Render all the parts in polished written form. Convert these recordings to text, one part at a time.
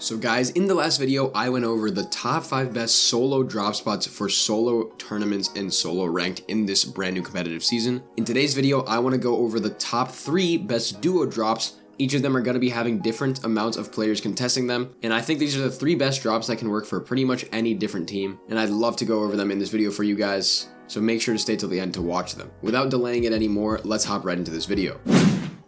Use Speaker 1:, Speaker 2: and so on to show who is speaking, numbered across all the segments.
Speaker 1: So guys, in the last video, I went over the top 5 best solo drop spots for solo tournaments and solo ranked in this brand new competitive season. In today's video, I want to go over the top 3 best duo drops. Each of them are going to be having different amounts of players contesting them, and I think these are the 3 best drops that can work for pretty much any different team, and I'd love to go over them in this video for you guys, so make sure to stay till the end to watch them. Without delaying it anymore, let's hop right into this video.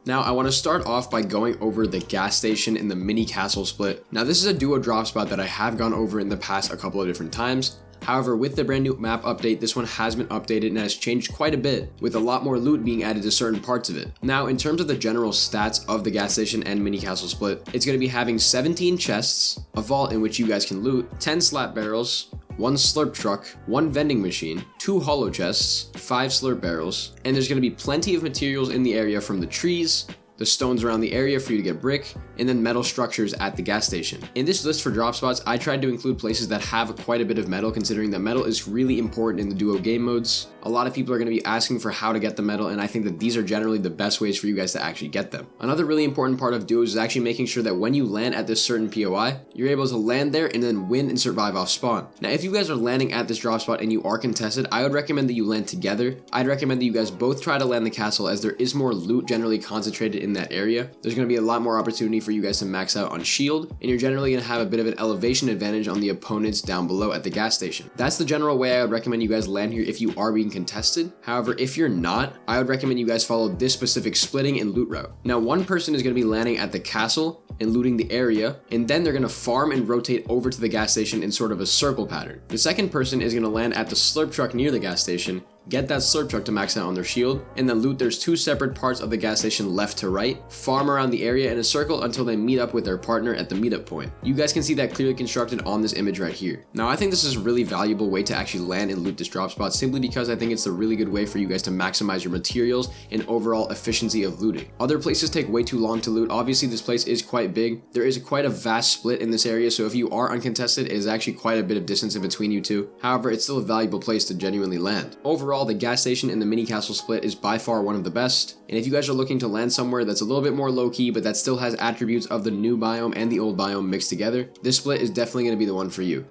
Speaker 1: Now, I want to start off by going over the gas station in the mini castle split. Now, this is a duo drop spot that I have gone over in the past a couple of different times. However, with the brand new map update, this one has been updated and has changed quite a bit, with a lot more loot being added to certain parts of it. Now, in terms of the general stats of the gas station and mini castle split, it's going to be having 17 chests, a vault in which you guys can loot, 10 slap barrels, 1 slurp truck, 1 vending machine, 2 hollow chests, 5 slurp barrels, and there's going to be plenty of materials in the area from the trees, the stones around the area for you to get brick, and then metal structures at the gas station. In this list for drop spots, I tried to include places that have quite a bit of metal, considering that metal is really important in the duo game modes. A lot of people are going to be asking for how to get the metal, and I think that these are generally the best ways for you guys to actually get them. Another really important part of duos is actually making sure that when you land at this certain POI, you're able to land there and then win and survive off spawn. Now, if you guys are landing at this drop spot and you are contested, I would recommend that you land together. I'd recommend that you guys both try to land the castle, as there is more loot generally concentrated in that area. There's going to be a lot more opportunity for you guys to max out on shield, and you're generally going to have a bit of an elevation advantage on the opponents down below at the gas station. That's the general way I would recommend you guys land here if you are being contested. However, if you're not, I would recommend you guys follow this specific splitting and loot route. Now, one person is going to be landing at the castle and looting the area, and then they're going to farm and rotate over to the gas station in sort of a circle pattern. The second person is going to land at the slurp truck near the gas station, get that slurp truck to max out on their shield, and then loot. There's 2 separate parts of the gas station left to right, farm around the area in a circle until they meet up with their partner at the meetup point. You guys can see that clearly constructed on this image right here. Now, I think this is a really valuable way to actually land and loot this drop spot, simply because I think it's a really good way for you guys to maximize your materials and overall efficiency of looting. Other places take way too long to loot. Obviously, this place is quite big. There is quite a vast split in this area, so if you are uncontested, it is actually quite a bit of distance in between you two. However, it's still a valuable place to genuinely land. Overall, the gas station and the mini castle split is by far one of the best, and if you guys are looking to land somewhere that's a little bit more low-key but that still has attributes of the new biome and the old biome mixed together, this split is definitely going to be the one for you.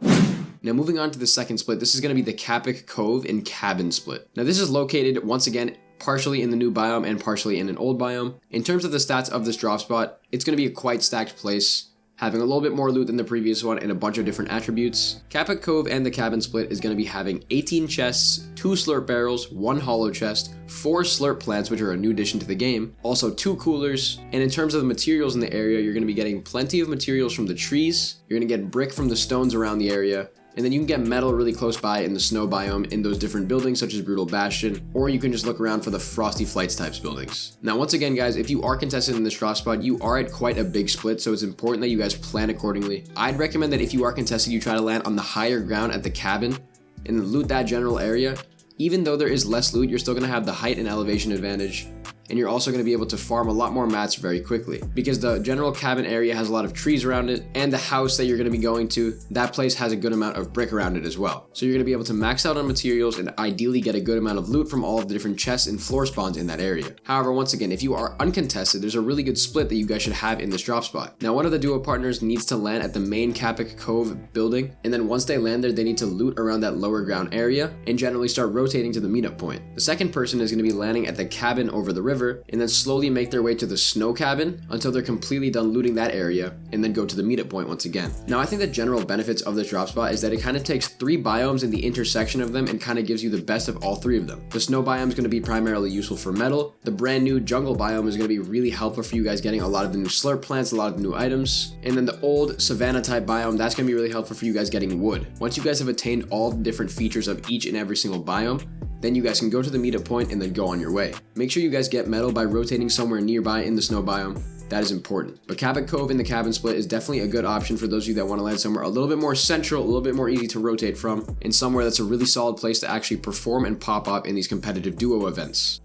Speaker 1: Now, moving on to the second split, this is going to be the CAPIC Cove and Cabin split. Now, this is located once again partially in the new biome and partially in an old biome. In terms of the stats of this drop spot, it's going to be a quite stacked place, having a little bit more loot than the previous one and a bunch of different attributes. CAPIC Cove and the cabin split is going to be having 18 chests, 2 slurp barrels, 1 hollow chest, 4 slurp plants, which are a new addition to the game, also 2 coolers, and in terms of the materials in the area, you're going to be getting plenty of materials from the trees, you're going to get brick from the stones around the area, and then you can get metal really close by in the snow biome in those different buildings such as Brutal Bastion, or you can just look around for the Frosty Flights types buildings. Now, once again guys, if you are contested in this drop spot, you are at quite a big split, so it's important that you guys plan accordingly. I'd recommend that if you are contested, you try to land on the higher ground at the cabin and then loot that general area. Even though there is less loot, you're still going to have the height and elevation advantage, and you're also going to be able to farm a lot more mats very quickly, because the general cabin area has a lot of trees around it, and the house that you're going to be going to, that place has a good amount of brick around it as well. So you're going to be able to max out on materials and ideally get a good amount of loot from all of the different chests and floor spawns in that area. However, once again, if you are uncontested, there's a really good split that you guys should have in this drop spot. Now, one of the duo partners needs to land at the main CAPIC Cove building, and then once they land there, they need to loot around that lower ground area and generally start rotating to the meetup point. The second person is going to be landing at the cabin over the river, and then slowly make their way to the snow cabin until they're completely done looting that area, and then go to the meetup point once again. Now, I think the general benefits of this drop spot is that it kind of takes 3 biomes in the intersection of them and kind of gives you the best of all 3 of them. The snow biome is going to be primarily useful for metal. The brand new jungle biome is going to be really helpful for you guys getting a lot of the new slurp plants, a lot of the new items. And then the old savanna type biome, that's going to be really helpful for you guys getting wood. Once you guys have attained all the different features of each and every single biome, then you guys can go to the meetup point and then go on your way. Make sure you guys get metal by rotating somewhere nearby in the snow biome. That is important. But CAPIC Cove and the cabin split is definitely a good option for those of you that want to land somewhere a little bit more central, a little bit more easy to rotate from, and somewhere that's a really solid place to actually perform and pop up in these competitive duo events.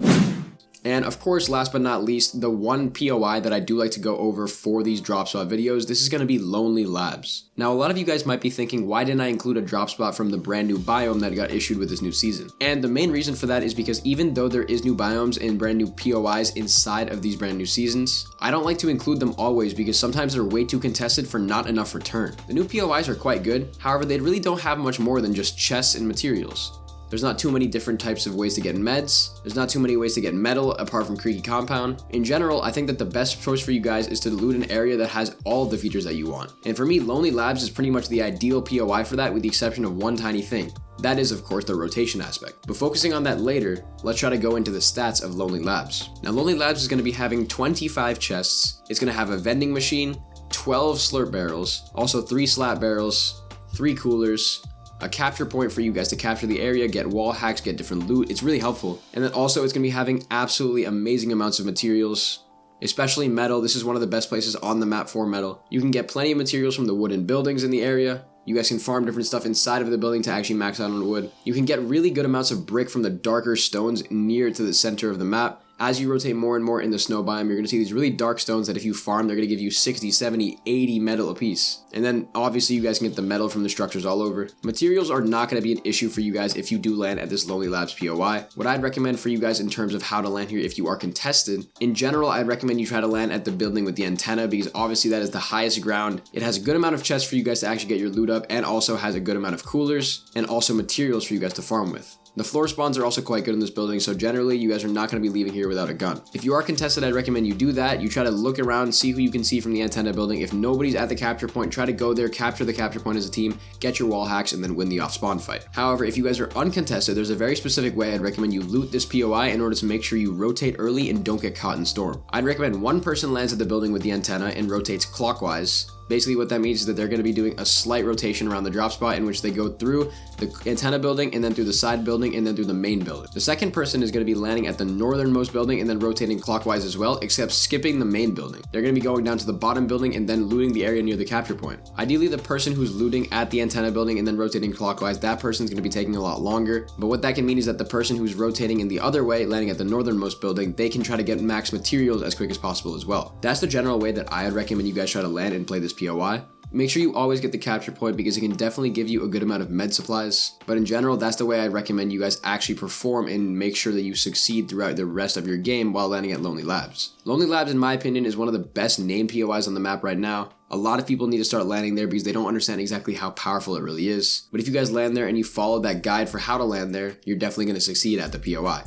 Speaker 1: And of course, last but not least, the one POI that I do like to go over for these drop spot videos, this is going to be Lonely Labs. Now, a lot of you guys might be thinking, why didn't I include a drop spot from the brand new biome that got issued with this new season? And the main reason for that is because even though there is new biomes and brand new POIs inside of these brand new seasons, I don't like to include them always because sometimes they're way too contested for not enough return. The new POIs are quite good, however, they really don't have much more than just chests and materials. There's not too many different types of ways to get meds. There's not too many ways to get metal apart from Creaky Compound. In general, I think that the best choice for you guys is to loot an area that has all the features that you want. And for me, Lonely Labs is pretty much the ideal POI for that, with the exception of one tiny thing. That is, of course, the rotation aspect. But focusing on that later, let's try to go into the stats of Lonely Labs. Now, Lonely Labs is going to be having 25 chests. It's going to have a vending machine, 12 slurp barrels, also 3 slap barrels, 3 coolers, a capture point for you guys to capture the area, get wall hacks, get different loot. It's really helpful. And then also it's going to be having absolutely amazing amounts of materials, especially metal. This is one of the best places on the map for metal. You can get plenty of materials from the wooden buildings in the area. You guys can farm different stuff inside of the building to actually max out on wood. You can get really good amounts of brick from the darker stones near to the center of the map. As you rotate more and more in the snow biome, you're going to see these really dark stones that if you farm, they're going to give you 60, 70, 80 metal apiece. And then obviously you guys can get the metal from the structures all over. Materials are not going to be an issue for you guys if you do land at this Lonely Labs POI. What I'd recommend for you guys in terms of how to land here if you are contested, in general, I'd recommend you try to land at the building with the antenna because obviously that is the highest ground. It has a good amount of chests for you guys to actually get your loot up and also has a good amount of coolers and also materials for you guys to farm with. The floor spawns are also quite good in this building, so generally you guys are not going to be leaving here without a gun. If you are contested, I'd recommend you do that. You try to look around, see who you can see from the antenna building. If nobody's at the capture point, try to go there, capture the capture point as a team, get your wall hacks, and then win the off-spawn fight. However, if you guys are uncontested, there's a very specific way I'd recommend you loot this POI in order to make sure you rotate early and don't get caught in storm. I'd recommend one person lands at the building with the antenna and rotates clockwise. Basically what that means is that they're going to be doing a slight rotation around the drop spot in which they go through the antenna building and then through the side building and then through the main building. The second person is going to be landing at the northernmost building and then rotating clockwise as well, except skipping the main building. They're going to be going down to the bottom building and then looting the area near the capture point. Ideally, the person who's looting at the antenna building and then rotating clockwise, that person's going to be taking a lot longer. But what that can mean is that the person who's rotating in the other way, landing at the northernmost building, they can try to get max materials as quick as possible as well. That's the general way that I would recommend you guys try to land and play this POI. Make sure you always get the capture point because it can definitely give you a good amount of med supplies. But in general, that's the way I recommend you guys actually perform and make sure that you succeed throughout the rest of your game while landing at Lonely Labs. Lonely Labs, in my opinion, is one of the best named POIs on the map right now. A lot of people need to start landing there because they don't understand exactly how powerful it really is. But if you guys land there and you follow that guide for how to land there, you're definitely going to succeed at the POI.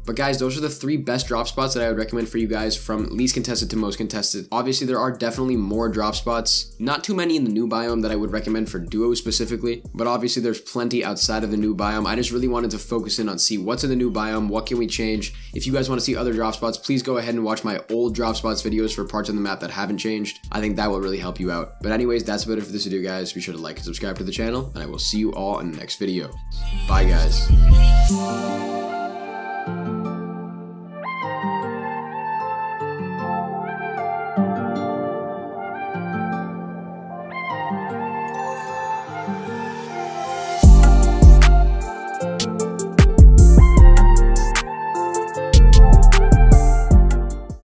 Speaker 1: But guys, those are the 3 best drop spots that I would recommend for you guys from least contested to most contested. Obviously, there are definitely more drop spots. Not too many in the new biome that I would recommend for duos specifically, but obviously there's plenty outside of the new biome. I just really wanted to focus in on see what's in the new biome, what can we change. If you guys want to see other drop spots, please go ahead and watch my old drop spots videos for parts of the map that haven't changed. I think that will really help you out. But anyways, that's about it for this video, guys. Be sure to like and subscribe to the channel, and I will see you all in the next video. Bye, guys.